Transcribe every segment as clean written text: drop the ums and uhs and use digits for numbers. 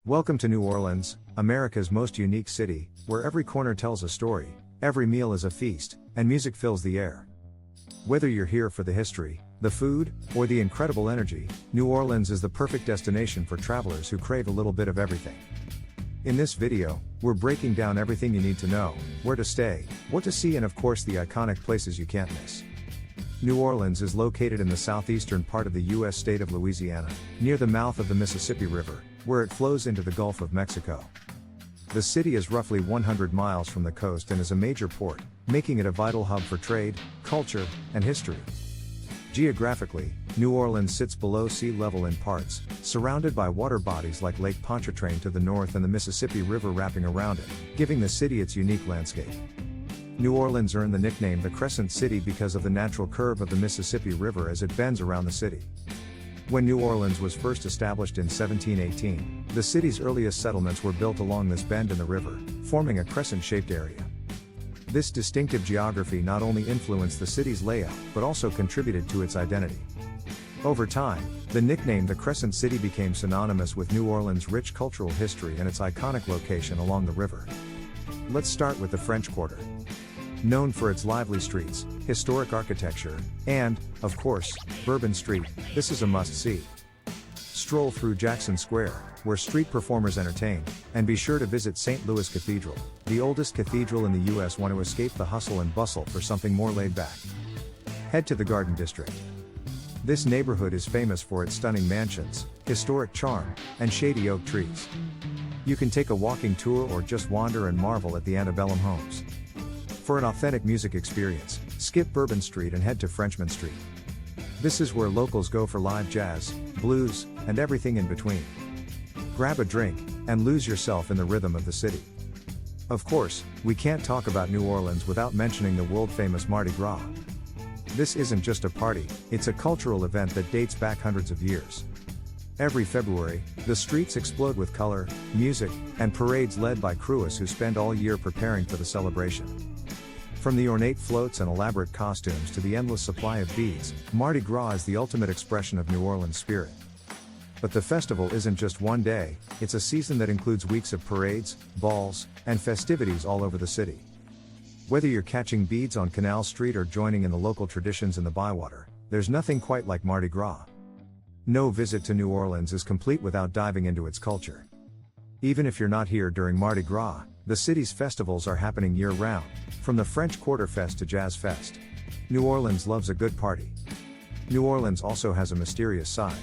Welcome to New Orleans, America's most unique city, where every corner tells a story, every meal is a feast, and music fills the air. Whether you're here for the history, the food, or the incredible energy, New Orleans is the perfect destination for travelers who crave a little bit of everything. In this video, we're breaking down everything you need to know, where to stay, what to see, and of course the iconic places you can't miss. New Orleans is located in the southeastern part of the U.S. state of Louisiana, near the mouth of the Mississippi River, where it flows into the Gulf of Mexico. The city is roughly 100 miles from the coast and is a major port, making it a vital hub for trade, culture, and history. Geographically, New Orleans sits below sea level in parts, surrounded by water bodies like Lake Pontchartrain to the north and the Mississippi River wrapping around it, giving the city its unique landscape. New Orleans earned the nickname the Crescent City because of the natural curve of the Mississippi River as it bends around the city. When New Orleans was first established in 1718, the city's earliest settlements were built along this bend in the river, forming a crescent-shaped area. This distinctive geography not only influenced the city's layout but also contributed to its identity. Over time, the nickname the Crescent City became synonymous with New Orleans' rich cultural history and its iconic location along the river. Let's start with the French Quarter. Known for its lively streets, historic architecture, and, of course, Bourbon Street, this is a must-see. Stroll through Jackson Square, where street performers entertain, and be sure to visit St. Louis Cathedral, the oldest cathedral in the U.S. Want to escape the hustle and bustle for something more laid back? Head to the Garden District. This neighborhood is famous for its stunning mansions, historic charm, and shady oak trees. You can take a walking tour or just wander and marvel at the antebellum homes. For an authentic music experience, skip Bourbon Street and head to Frenchmen Street. This is where locals go for live jazz, blues, and everything in between. Grab a drink, and lose yourself in the rhythm of the city. Of course, we can't talk about New Orleans without mentioning the world-famous Mardi Gras. This isn't just a party, it's a cultural event that dates back hundreds of years. Every February, the streets explode with color, music, and parades led by crewes who spend all year preparing for the celebration. From the ornate floats and elaborate costumes to the endless supply of beads, Mardi Gras is the ultimate expression of New Orleans' spirit. But the festival isn't just one day, it's a season that includes weeks of parades, balls, and festivities all over the city. Whether you're catching beads on Canal Street or joining in the local traditions in the Bywater, there's nothing quite like Mardi Gras. No visit to New Orleans is complete without diving into its culture. Even if you're not here during Mardi Gras, the city's festivals are happening year-round, from the French Quarter Fest to Jazz Fest. New Orleans loves a good party. New Orleans also has a mysterious side.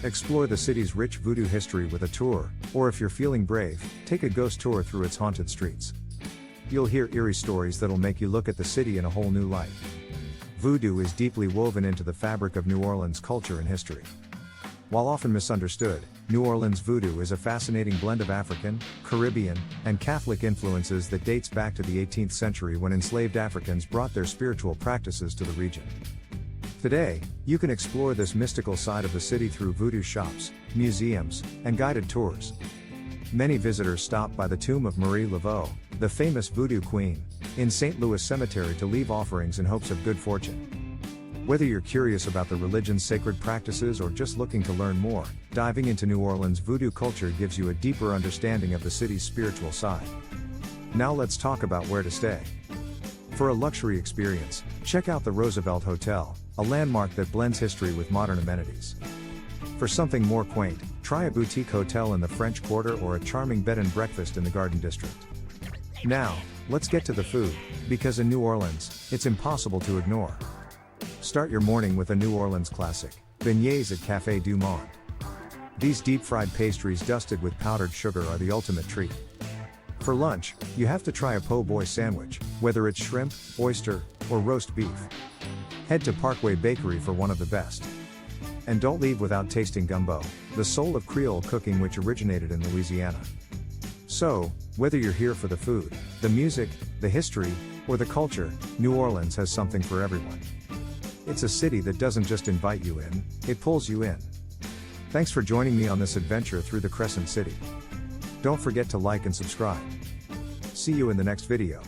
Explore the city's rich voodoo history with a tour, or if you're feeling brave, take a ghost tour through its haunted streets. You'll hear eerie stories that'll make you look at the city in a whole new light. Voodoo is deeply woven into the fabric of New Orleans culture and history. While often misunderstood, New Orleans voodoo is a fascinating blend of African, Caribbean, and Catholic influences that dates back to the 18th century when enslaved Africans brought their spiritual practices to the region. Today, you can explore this mystical side of the city through voodoo shops, museums, and guided tours. Many visitors stop by the tomb of Marie Laveau, the famous voodoo queen, in St. Louis Cemetery to leave offerings in hopes of good fortune. Whether you're curious about the religion's sacred practices or just looking to learn more, diving into New Orleans voodoo culture gives you a deeper understanding of the city's spiritual side. Now let's talk about where to stay. For a luxury experience, check out the Roosevelt Hotel, a landmark that blends history with modern amenities. For something more quaint, try a boutique hotel in the French Quarter or a charming bed and breakfast in the Garden District. Now, let's get to the food, because in New Orleans, it's impossible to ignore. Start your morning with a New Orleans classic, beignets at Café du Monde. These deep-fried pastries dusted with powdered sugar are the ultimate treat. For lunch, you have to try a po' boy sandwich, whether it's shrimp, oyster, or roast beef. Head to Parkway Bakery for one of the best. And don't leave without tasting gumbo, the soul of Creole cooking which originated in Louisiana. So, whether you're here for the food, the music, the history, or the culture, New Orleans has something for everyone. It's a city that doesn't just invite you in, it pulls you in. Thanks for joining me on this adventure through the Crescent City. Don't forget to like and subscribe. See you in the next video.